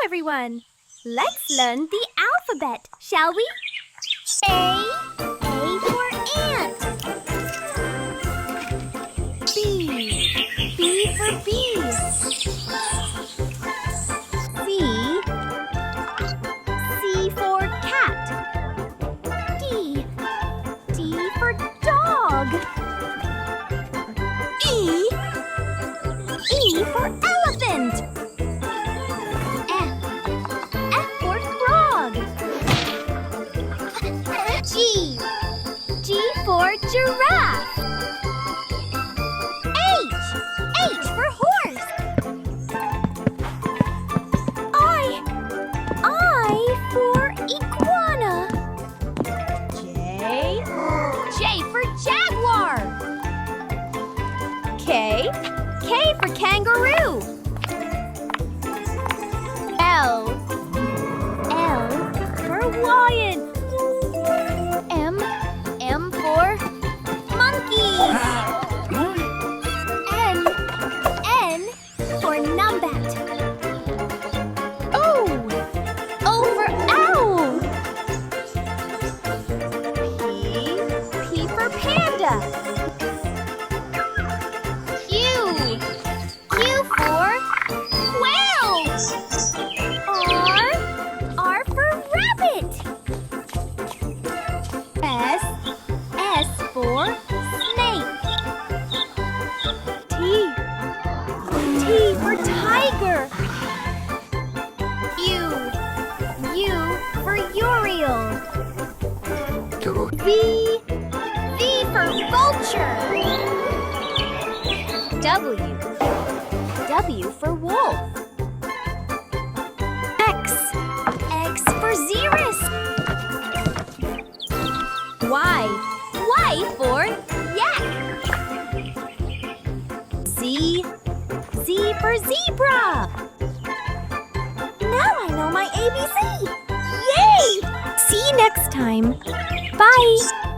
everyone! Let's learn the alphabet, shall we? A for ant. B for bee. C for cat. D for dog. E for elephant. F for frog. G for giraffe. H for horse. I for iguana. J for jaguar. K for kangaroo. L for lion. M for monkey. N for numbat. O for owl. P for panda. Q for quail. R for rabbit. S for snake. T for tiger. U for uriel. V for vulture. W for wolf. X for xeris. Y for yak. Z for zebra. Now I know my ABC. Yay! See you next time. Bye.